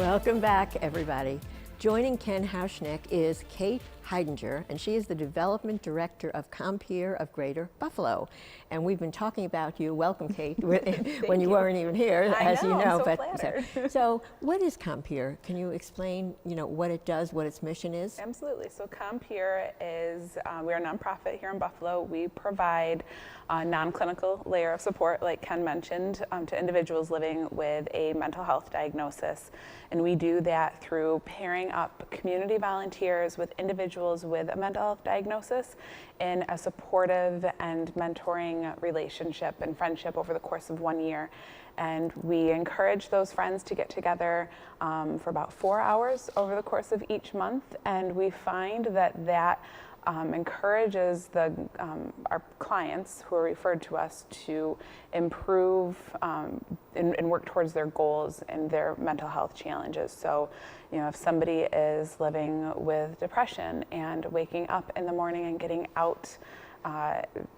Welcome back, everybody. Joining Ken Hauschneck is Kate Heidinger, and she is the Development Director of Compeer of Greater Buffalo. And we've been talking about you. Welcome, Kate, when you weren't even here, as you know. I'm so flattered. So what is Compeer? Can you explain, what it does, what its mission is? Absolutely. So Compeer is, we're a nonprofit here in Buffalo. We provide a non-clinical layer of support, like Ken mentioned, to individuals living with a mental health diagnosis. And we do that through pairing up community volunteers with individuals with a mental health diagnosis in a supportive and mentoring relationship and friendship over the course of 1 year. And we encourage those friends to get together for about 4 hours over the course of each month. And we find that encourages our clients who are referred to us to improve and work towards their goals and their mental health challenges. So, if somebody is living with depression and waking up in the morning and getting out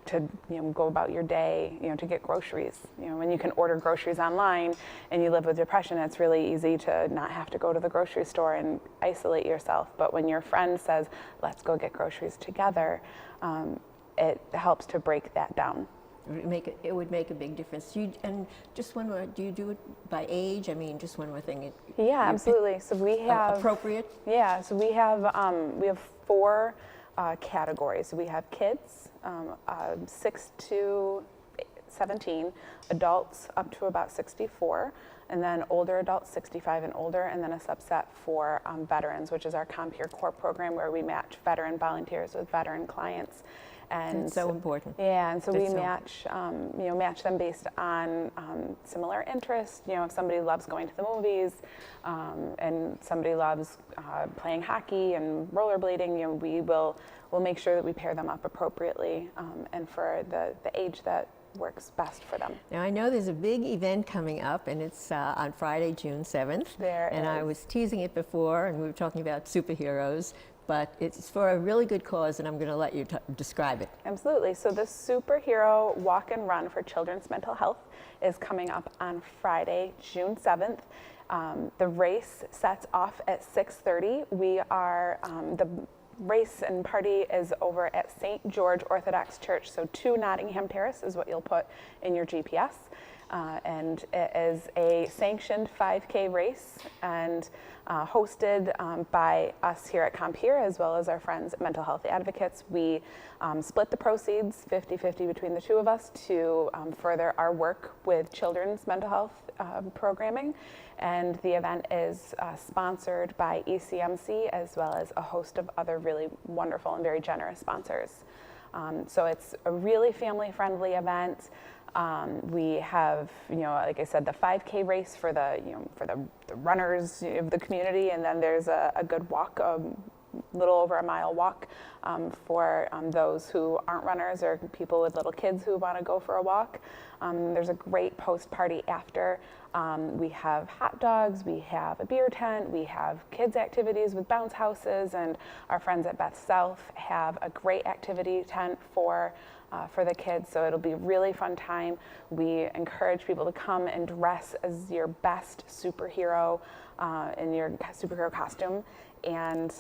to go about your day, to get groceries. When you can order groceries online and you live with depression, it's really easy to not have to go to the grocery store and isolate yourself. But when your friend says, let's go get groceries together, it helps to break that down. It would make a big difference. And just one more, do you do it by age? I mean, just one more thing. Yeah, absolutely. So we have appropriate. Yeah. So we have 4 categories. So we have kids, 6 to 17, adults up to about 64, and then older adults 65 and older, and then a subset for veterans, which is our Compeer Core program, where we match veteran volunteers with veteran clients. And it's so important. Yeah, and so we match them based on similar interests. If somebody loves going to the movies, and somebody loves playing hockey and rollerblading, we'll make sure that we pair them up appropriately and for the age that works best for them. Now, I know there's a big event coming up, and it's on Friday, June 7th. I was teasing it before, and we were talking about superheroes. But it's for a really good cause, and I'm going to let you describe it. Absolutely. So the Superhero Walk and Run for Children's Mental Health is coming up on Friday, June 7th. The race sets off at 6:30. The race and party is over at St. George Orthodox Church, so 2 Nottingham Terrace is what you'll put in your GPS. And it is a sanctioned 5K race and hosted by us here at Compeer, as well as our friends at Mental Health Advocates. We split the proceeds 50-50 between the 2 of us to further our work with children's mental health programming. And the event is sponsored by ECMC, as well as a host of other really wonderful and very generous sponsors. So it's a really family-friendly event. We have, like I said, the 5K race for the runners of the community, and then there's a good walk, a little over a mile walk for those who aren't runners or people with little kids who want to go for a walk. There's a great post-party after. We have hot dogs, we have a beer tent, we have kids activities with bounce houses, and our friends at Beth South have a great activity tent for the kids, so it'll be a really fun time. We encourage people to come and dress as your best superhero in your superhero costume and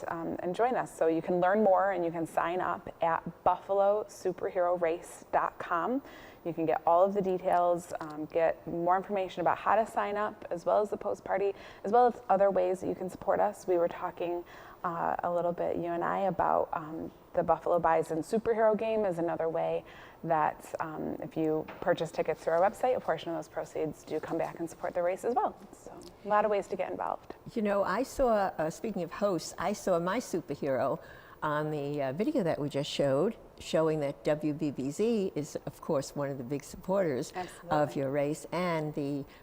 join us. So you can learn more and you can sign up at buffalosuperherorace.com. You can get all of the details, get more information about how to sign up, as well as the post-party, as well as other ways that you can support us. We were talking a little bit, you and I, about the Buffalo Bison Superhero Game is another way that if you purchase tickets through our website, a portion of those proceeds do come back and support the race as well. So a lot of ways to get involved. I saw, speaking of hosts, I saw my superhero on the video that we just showed, showing that WBBZ is, of course, one of the big supporters of your race, and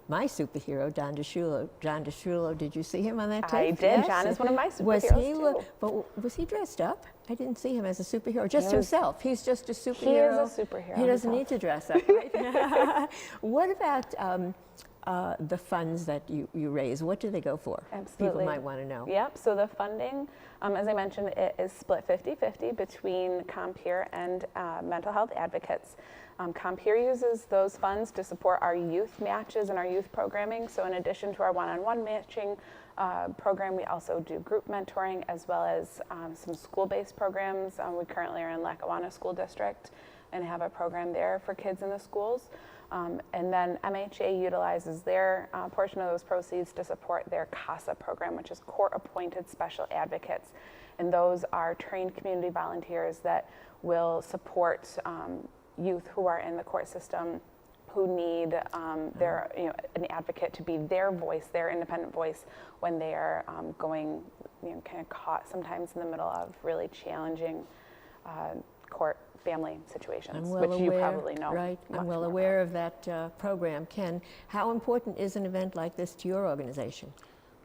my superhero, Don DeShulo. John DeShulo, did you see him on that tape? I did. Yes. John is one of my superheroes, But was he dressed up? I didn't see him as a superhero, just himself. He's just a superhero. He is a superhero. He doesn't need to dress up, right? What about the funds that you raise? What do they go for? Absolutely. People might want to know. Yep, so the funding, as I mentioned, it is split 50-50 between Compeer and mental health advocates. Compeer uses those funds to support our youth matches and our youth programming. So in addition to our one-on-one matching program, we also do group mentoring as well as some school-based programs. We currently are in Lackawanna School District and have a program there for kids in the schools. And then MHA utilizes their portion of those proceeds to support their CASA program, which is court-appointed special advocates. And those are trained community volunteers that will support youth who are in the court system who need their, an advocate to be their voice, their independent voice when they are going, kind of caught sometimes in the middle of really challenging court family situations, which you probably know. Right, I'm well aware of that program. Ken, how important is an event like this to your organization?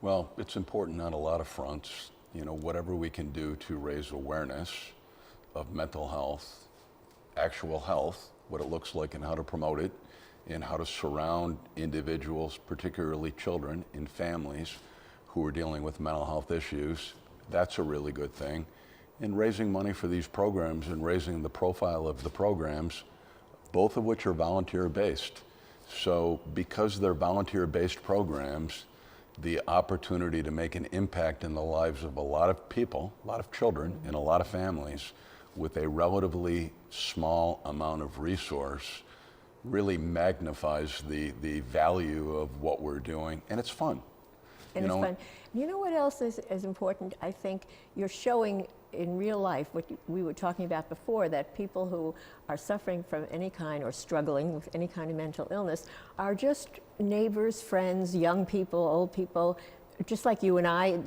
Well, it's important on a lot of fronts. Whatever we can do to raise awareness of mental health, actual health, what it looks like and how to promote it, and how to surround individuals, particularly children and families who are dealing with mental health issues, that's a really good thing. And raising money for these programs and raising the profile of the programs, both of which are volunteer-based. So because they're volunteer-based programs, the opportunity to make an impact in the lives of a lot of people, a lot of children, and a lot of families with a relatively small amount of resource really magnifies the value of what we're doing, and it's fun. And it's fun. You know what else is important? I think you're showing in real life what we were talking about before, that people who are suffering from any kind or struggling with any kind of mental illness are just neighbors, friends, young people, old people, just like you and I,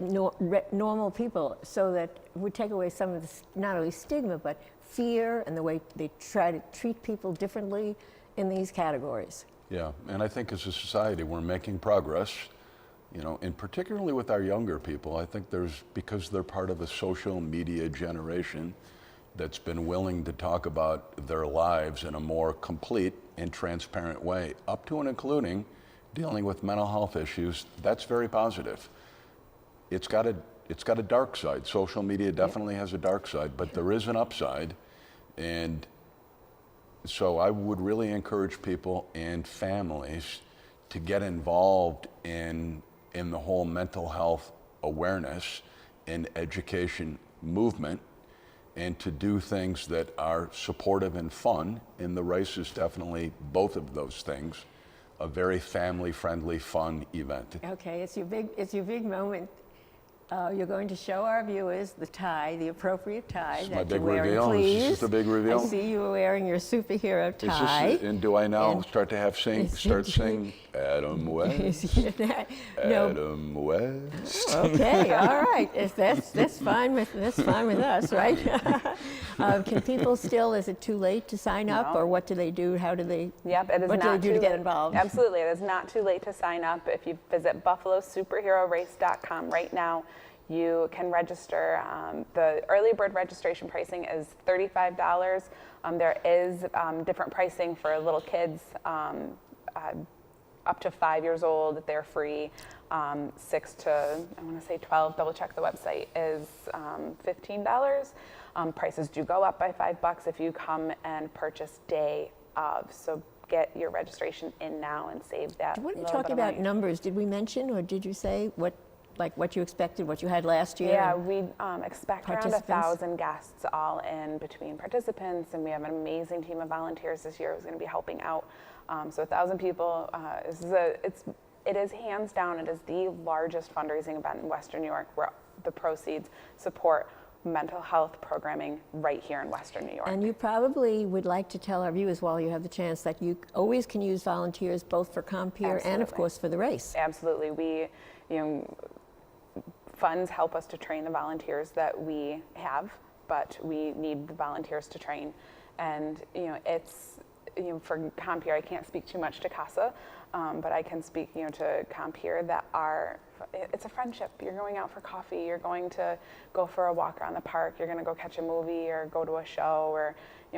normal people, so that we take away some of the, not only stigma, but fear and the way they try to treat people differently in these categories. Yeah, and I think as a society we're making progress, and particularly with our younger people. I think because they're part of a social media generation that's been willing to talk about their lives in a more complete and transparent way, up to and including dealing with mental health issues. That's very positive. It's got a dark side. Social media definitely has a dark side, but there is an upside. And so I would really encourage people and families to get involved in the whole mental health awareness and education movement, and to do things that are supportive and fun. And the race is definitely both of those things. A very family-friendly, fun event. Okay, it's your big moment. You're going to show our viewers the tie, the appropriate tie This is that my big you're wearing, reveal. please. Is this the big reveal? I see you are wearing your superhero tie. And do I now And start to sing Adam West? No. Adam West. Okay, all right. That's fine with us, right? Can people still? Is it too late to sign up, No. or what do they do? How do they? Yep, it is What do not they do too to get late. involved? Absolutely, it is not too late to sign up. If you visit buffalosuperherorace.com right now, you can register. The early bird registration pricing is $35. There is different pricing for little kids up to 5 years old. They're free. 6 to, I want to say 12, double check the website, is $15. Prices do go up by $5 if you come and purchase day of. So get your registration in now and save that. When you little talk bit of about money. numbers, did we mention, or did you say what you expected, what you had last year? Yeah, we expect around Participants? 1,000 guests all in between participants, and we have an amazing team of volunteers this year who's going to be helping out. So 1,000 people. It is hands down, it is the largest fundraising event in Western New York, where the proceeds support mental health programming right here in Western New York. And you probably would like to tell our viewers, while you have the chance, that you always can use volunteers both for Compeer and, of Absolutely. course, for the race. Absolutely. We, funds help us to train the volunteers that we have, but we need the volunteers to train. And, for Compeer, I can't speak too much to CASA, but I can speak, to Compeer that it's a friendship. You're going out for coffee, you're going to go for a walk around the park, you're going to go catch a movie or go to a show or,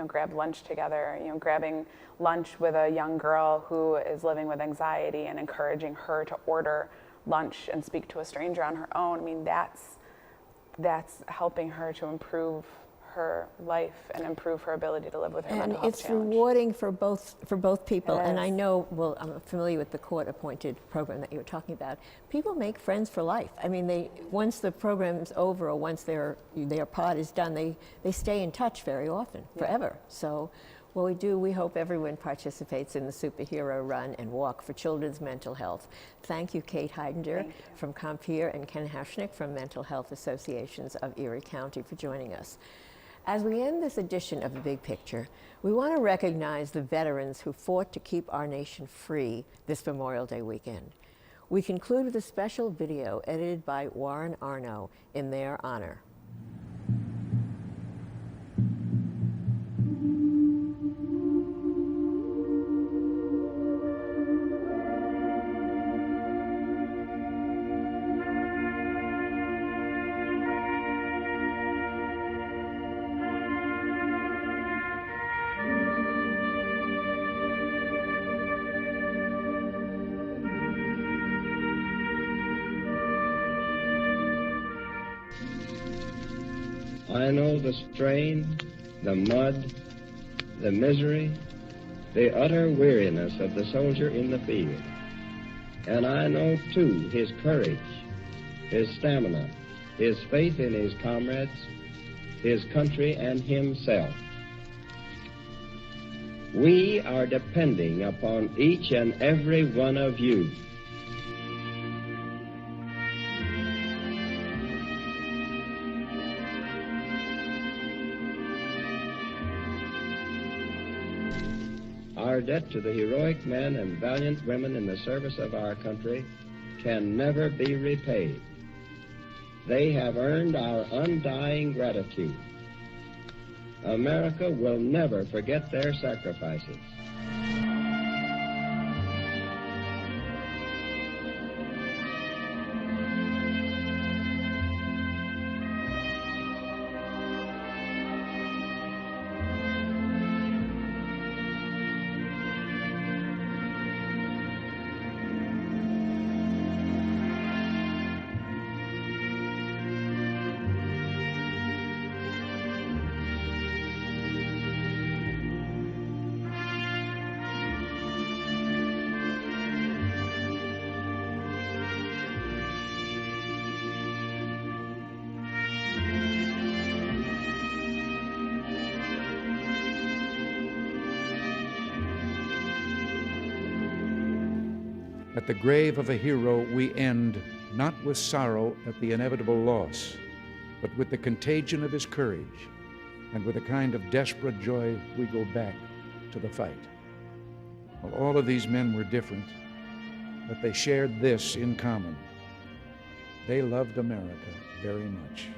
grab lunch together. Grabbing lunch with a young girl who is living with anxiety and encouraging her to order lunch and speak to a stranger on her own. I mean, that's helping her to improve her life and improve her ability to live with her mental health it's challenge. rewarding for both people. It And I is. know, well, I'm familiar with the court-appointed program that you were talking about. People make friends for life. I mean, once the program's over or once their part is done, they stay in touch very often, forever. So we hope everyone participates in the Superhero Run and Walk for Children's Mental Health. Thank you, Kate Heidinger from Compeer and Ken Hashnick from Mental Health Associations of Erie County for joining us. As we end this edition of The Big Picture, we want to recognize the veterans who fought to keep our nation free this Memorial Day weekend. We conclude with a special video edited by Warren Arno in their honor. I know the strain, the mud, the misery, the utter weariness of the soldier in the field. And I know, too, his courage, his stamina, his faith in his comrades, his country, and himself. We are depending upon each and every one of you. Our debt to the heroic men and valiant women in the service of our country can never be repaid. They have earned our undying gratitude. America will never forget their sacrifices. At the grave of a hero, we end not with sorrow at the inevitable loss, but with the contagion of his courage, and with a kind of desperate joy, we go back to the fight. Well, all of these men were different, but they shared this in common. They loved America very much.